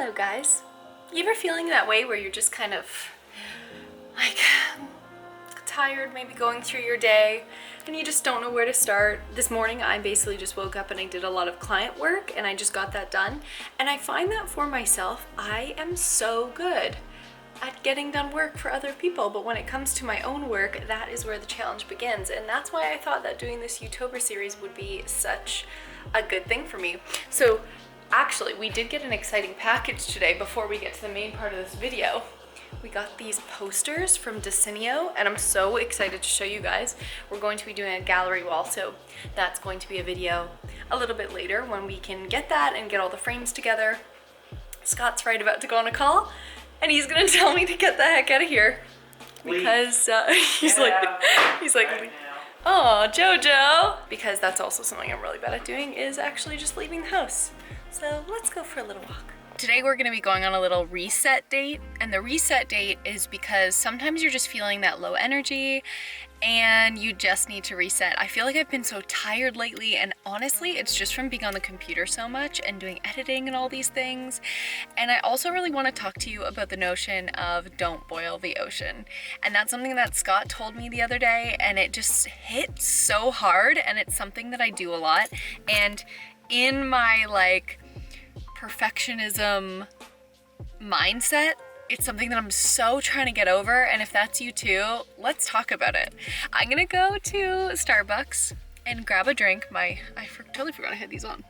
Hello guys. You ever feeling that way where you're just kind of like tired, maybe going through your day and you just don't know where to start? This morning I basically just woke up and I did a lot of client work and I just got that done. And I find that for myself, I am so good at getting done work for other people, but when it comes to my own work, that is where the challenge begins. And that's why I thought that doing this Withdrawn series would be such a good thing for me. So actually, we did get an exciting package today before we get to the main part of this video. We got these posters from Decenio and I'm so excited to show you guys. We're going to be doing a gallery wall, so that's going to be a video a little bit later when we can get that and get all the frames together. Scott's right about to go on a call and he's gonna tell me to get the heck out of here because he's like, oh, Jojo, because that's also something I'm really bad at doing, is actually just leaving the house. So let's go for a little walk. Today we're gonna be going on a little reset date, and the reset date is because sometimes you're just feeling that low energy and you just need to reset. I feel like I've been so tired lately, and honestly it's just from being on the computer so much and doing editing and all these things. And I also really want to talk to you about the notion of don't boil the ocean, and that's something that Scott told me the other day and it just hit so hard, and it's something that I do a lot. And in my like perfectionism mindset, it's something that I'm so trying to get over, and if that's you too, let's talk about it. I'm gonna go to Starbucks and grab a drink. Totally forgot I had these on.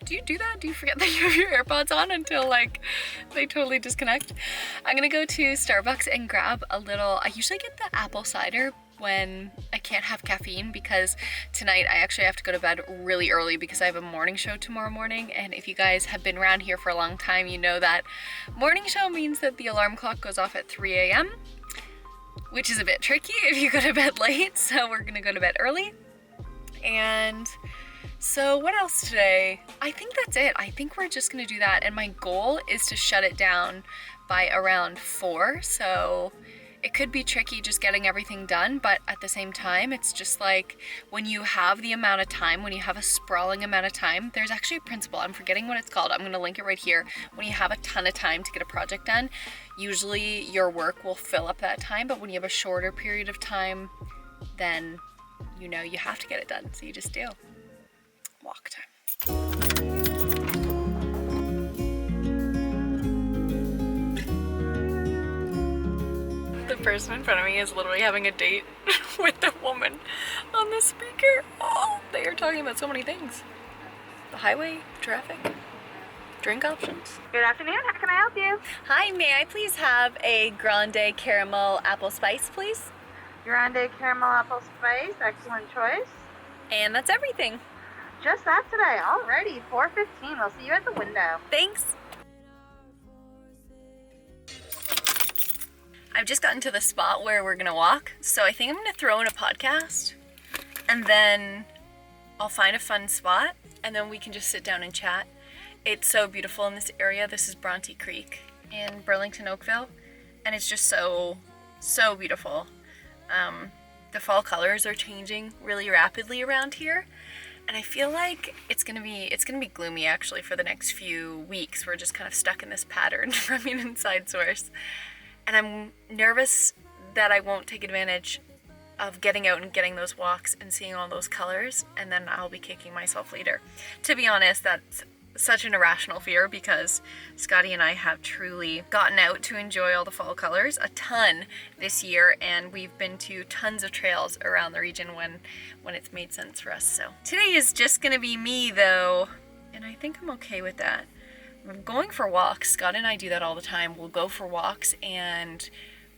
Do you do that? Do you forget that you have your AirPods on until like they totally disconnect? I'm gonna go to Starbucks and grab a little, I usually get the apple cider when I can't have caffeine, because tonight I actually have to go to bed really early because I have a morning show tomorrow morning. And if you guys have been around here for a long time, you know that morning show means that the alarm clock goes off at 3 a.m., which is a bit tricky if you go to bed late. So we're gonna go to bed early. And so what else today? I think that's it. I think we're just gonna do that. And my goal is to shut it down by around 4. So it could be tricky just getting everything done, but at the same time, it's just like when you have the amount of time, when you have a sprawling amount of time, there's actually a principle, I'm forgetting what it's called, I'm gonna link it right here. When you have a ton of time to get a project done, usually your work will fill up that time, but when you have a shorter period of time, then you know you have to get it done, so you just do. Walk time. The person in front of me is literally having a date with the woman on the speaker. Oh, they are talking about so many things. The highway, traffic, drink options. Good afternoon, how can I help you? Hi, may I please have a grande caramel apple spice, please? Grande caramel apple spice, excellent choice. And that's everything. Just that today, alrighty, 4:15, we'll see you at the window. Thanks. I've just gotten to the spot where we're gonna walk, so I think I'm gonna throw in a podcast and then I'll find a fun spot and then we can just sit down and chat. It's so beautiful in this area. This is Bronte Creek in Burlington, Oakville, and it's just so beautiful. The fall colors are changing really rapidly around here, and I feel like it's gonna be gloomy actually for the next few weeks. We're just kind of stuck in this pattern from an inside source. And I'm nervous that I won't take advantage of getting out and getting those walks and seeing all those colors, and then I'll be kicking myself later. To be honest, that's such an irrational fear because Scotty and I have truly gotten out to enjoy all the fall colors a ton this year, and we've been to tons of trails around the region when it's made sense for us. So today is just gonna be me though, and I think I'm okay with that. Going for walks, Scott and I do that all the time. We'll go for walks and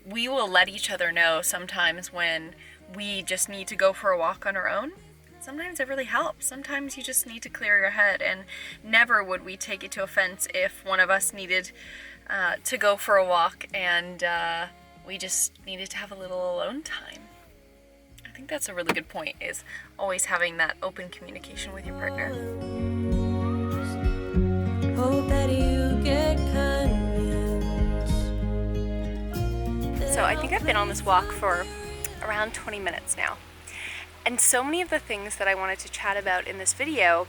we will let each other know sometimes when we just need to go for a walk on our own. Sometimes it really helps. Sometimes you just need to clear your head, and never would we take it to offense if one of us needed to go for a walk and we just needed to have a little alone time. I think that's a really good point, is always having that open communication with your partner. Hope that you get So I think I've been on this walk for around 20 minutes now. And so many of the things that I wanted to chat about in this video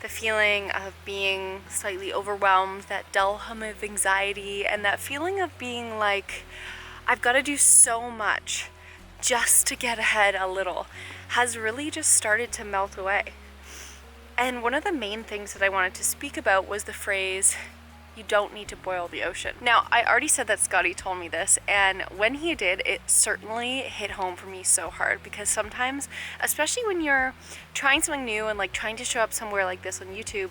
the feeling of being slightly overwhelmed, that dull hum of anxiety, and that feeling of being like, I've got to do so much just to get ahead a little, has really just started to melt away. And one of the main things that I wanted to speak about was the phrase, you don't need to boil the ocean. Now, I already said that Scotty told me this, and when he did, it certainly hit home for me so hard, because sometimes, especially when you're trying something new and like trying to show up somewhere like this on YouTube,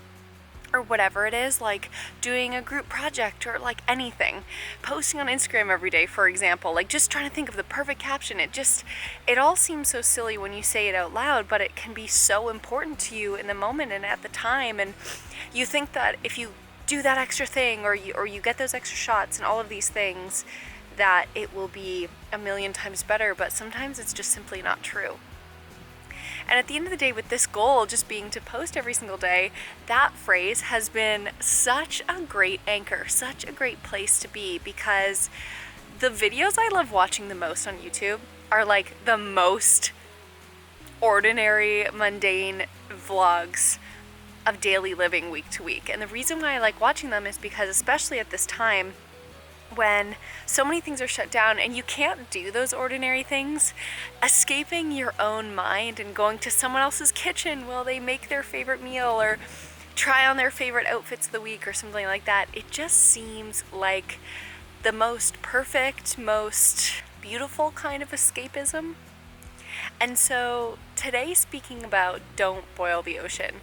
or whatever it is, like doing a group project or like anything, posting on Instagram every day, for example, like just trying to think of the perfect caption, it all seems so silly when you say it out loud, but it can be so important to you in the moment and at the time, and you think that if you do that extra thing or you get those extra shots and all of these things, that it will be a million times better, but sometimes it's just simply not true. And at the end of the day, with this goal just being to post every single day, that phrase has been such a great anchor, such a great place to be, because the videos I love watching the most on YouTube are like the most ordinary, mundane vlogs of daily living week to week. And the reason why I like watching them is because, especially at this time when so many things are shut down and you can't do those ordinary things, escaping your own mind and going to someone else's kitchen while they make their favorite meal or try on their favorite outfits of the week or something like that, it just seems like the most perfect, most beautiful kind of escapism. And so today, speaking about don't boil the ocean,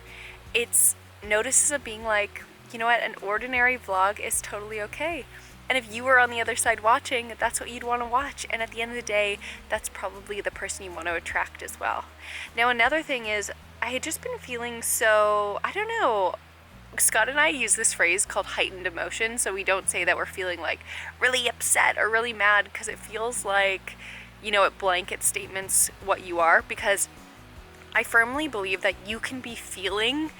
it's notices of being like, you know what, an ordinary vlog is totally okay. And if you were on the other side watching, that's what you'd want to watch. And at the end of the day, that's probably the person you want to attract as well. Now, another thing is, I had just been feeling so, I don't know, Scott and I use this phrase called heightened emotion. So we don't say that we're feeling like really upset or really mad, because it feels like, you know, it blanket statements what you are, because I firmly believe that you can be feeling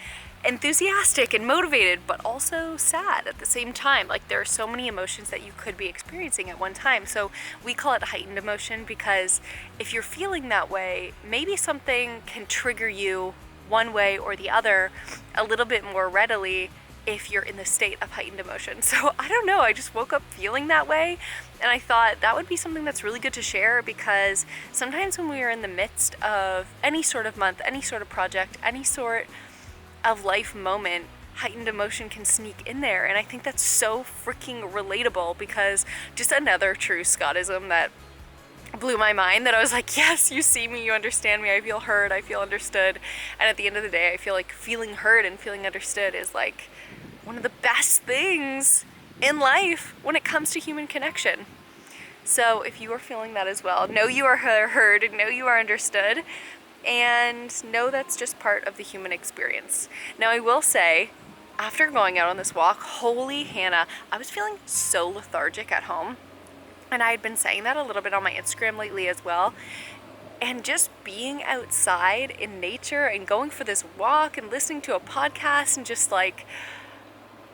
enthusiastic and motivated, but also sad at the same time. Like, there are so many emotions that you could be experiencing at one time. So we call it heightened emotion, because if you're feeling that way, maybe something can trigger you one way or the other a little bit more readily if you're in the state of heightened emotion. So I don't know, I just woke up feeling that way, and I thought that would be something that's really good to share, because sometimes when we are in the midst of any sort of month, any sort of project, any sort of life moment, heightened emotion can sneak in there. And I think that's so freaking relatable, because just another true Scottism that blew my mind, that I was like, yes, you see me, you understand me, I feel heard, I feel understood. And at the end of the day, I feel like feeling heard and feeling understood is like one of the best things in life when it comes to human connection. So if you are feeling that as well, know you are heard and know you are understood, and know that's just part of the human experience. Now, I will say, after going out on this walk, holy Hannah, I was feeling so lethargic at home. And I had been saying that a little bit on my Instagram lately as well. And just being outside in nature and going for this walk and listening to a podcast and just like,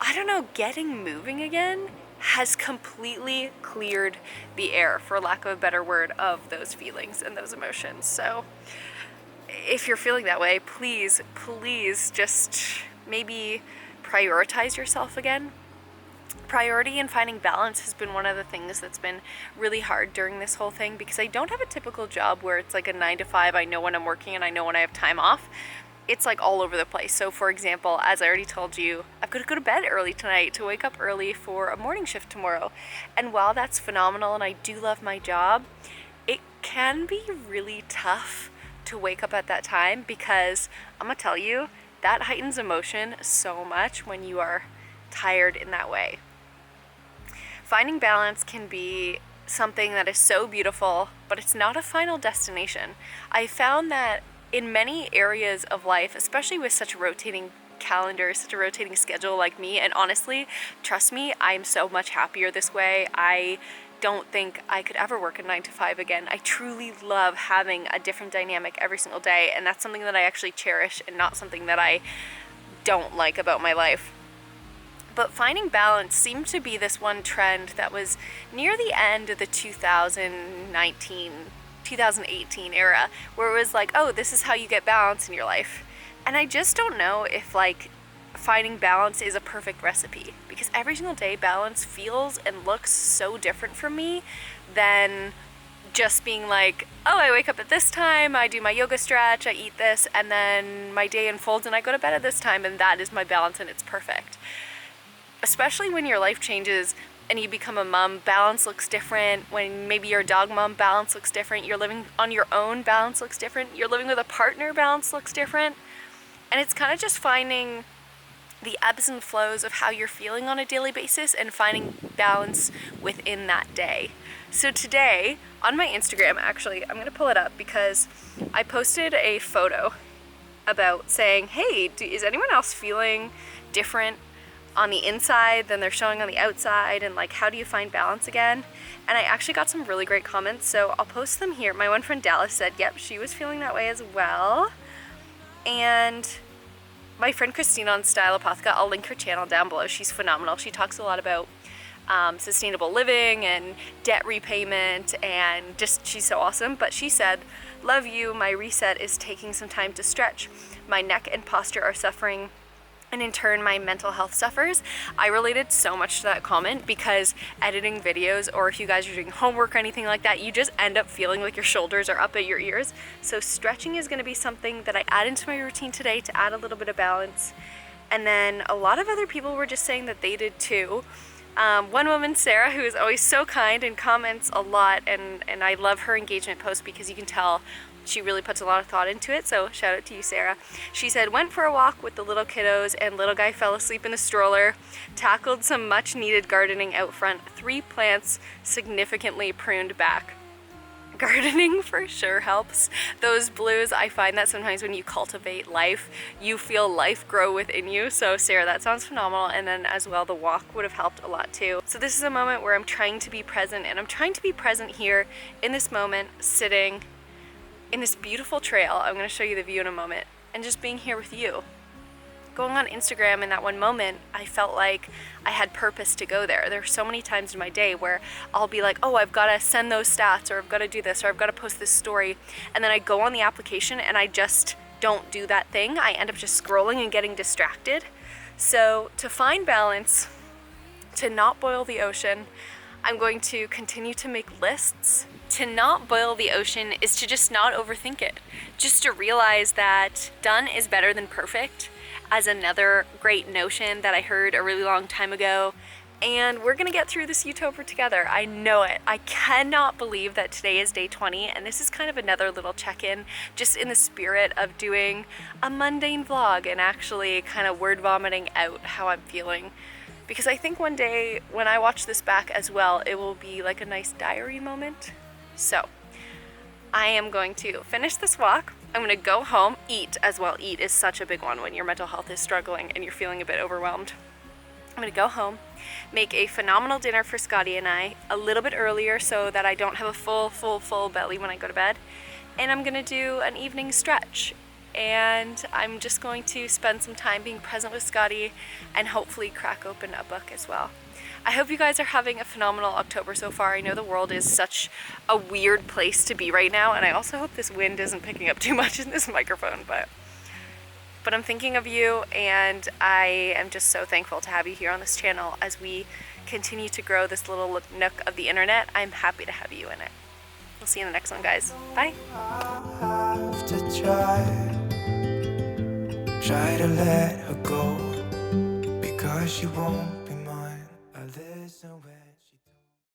I don't know, getting moving again has completely cleared the air, for lack of a better word, of those feelings and those emotions. So if you're feeling that way, please just maybe prioritize yourself again. Priority and finding balance has been one of the things that's been really hard during this whole thing, because I don't have a typical job where it's like a 9 to 5. I know when I'm working and I know when I have time off. It's like all over the place. So for example, as I already told you, I've got to go to bed early tonight to wake up early for a morning shift tomorrow. And while that's phenomenal and I do love my job, it can be really tough to wake up at that time, because I'm gonna tell you, that heightens emotion so much when you are tired in that way. Finding balance can be something that is so beautiful, but it's not a final destination. I found that in many areas of life, especially with such a rotating calendar, such a rotating schedule like me, and honestly, trust me, I'm so much happier this way. I don't think I could ever work a 9 to 5 again. I truly love having a different dynamic every single day, and that's something that I actually cherish and not something that I don't like about my life. But finding balance seemed to be this one trend that was near the end of the 2018 era, where it was like, oh, this is how you get balance in your life. And I just don't know if like finding balance is a perfect recipe, because every single day balance feels and looks so different from me than just being like, oh, I wake up at this time, I do my yoga stretch, I eat this, and then my day unfolds and I go to bed at this time, and that is my balance and it's perfect. Especially when your life changes and you become a mom, balance looks different. When maybe you're a dog mom, balance looks different. You're living on your own, balance looks different. You're living with a partner, balance looks different. And it's kind of just finding the ebbs and flows of how you're feeling on a daily basis and finding balance within that day. So today on my Instagram, actually, I'm gonna pull it up because I posted a photo about saying, hey, is anyone else feeling different on the inside than they're showing on the outside, and like, how do you find balance again? And I actually got some really great comments, so I'll post them here. My one friend Dallas said, yep, she was feeling that way as well. And my friend Christina on Stylopathika, I'll link her channel down below. She's phenomenal. She talks a lot about sustainable living and debt repayment, and just, she's so awesome. But she said, love you, my reset is taking some time to stretch. My neck and posture are suffering, and in turn my mental health suffers. I related so much to that comment because editing videos, or if you guys are doing homework or anything like that, you just end up feeling like your shoulders are up at your ears. So stretching is going to be something that I add into my routine today to add a little bit of balance. And then a lot of other people were just saying that they did too. One woman, Sarah, who is always so kind and comments a lot, and I love her engagement posts because you can tell she really puts a lot of thought into it, so shout out to you, Sarah. She said, went for a walk with the little kiddos and little guy fell asleep in the stroller, tackled some much needed gardening out front, 3 plants significantly pruned back. Gardening for sure helps. Those blues, I find that sometimes when you cultivate life, you feel life grow within you. So Sarah, that sounds phenomenal. And then as well, the walk would have helped a lot too. So this is a moment where I'm trying to be present, and I'm trying to be present here in this moment, sitting in this beautiful trail. I'm going to show you the view in a moment, and just being here with you. Going on Instagram in that one moment, I felt like I had purpose to go there. There are so many times in my day where I'll be like, oh, I've got to send those stats, or I've got to do this, or I've got to post this story. And then I go on the application and I just don't do that thing. I end up just scrolling and getting distracted. So to find balance, to not boil the ocean, I'm going to continue to make lists. To not boil the ocean is to just not overthink it. Just to realize that done is better than perfect, as another great notion that I heard a really long time ago. And we're gonna get through this Withdrawn together. I know it. I cannot believe that today is day 20, and this is kind of another little check-in, just in the spirit of doing a mundane vlog and actually kind of word vomiting out how I'm feeling. Because I think one day when I watch this back as well, it will be like a nice diary moment. So I am going to finish this walk. I'm going to go home, eat as well. Eat is such a big one when your mental health is struggling and you're feeling a bit overwhelmed. I'm going to go home, make a phenomenal dinner for Scotty and I a little bit earlier so that I don't have a full belly when I go to bed. And I'm going to do an evening stretch. And I'm just going to spend some time being present with Scotty and hopefully crack open a book as well. I hope you guys are having a phenomenal October so far. I know the world is such a weird place to be right now, and I also hope this wind isn't picking up too much in this microphone, but I'm thinking of you, and I am just so thankful to have you here on this channel as we continue to grow this little nook of the internet. I'm happy to have you in it. We'll see you in the next one, guys. Bye. Try to let her go because she won't be mine. I listen when she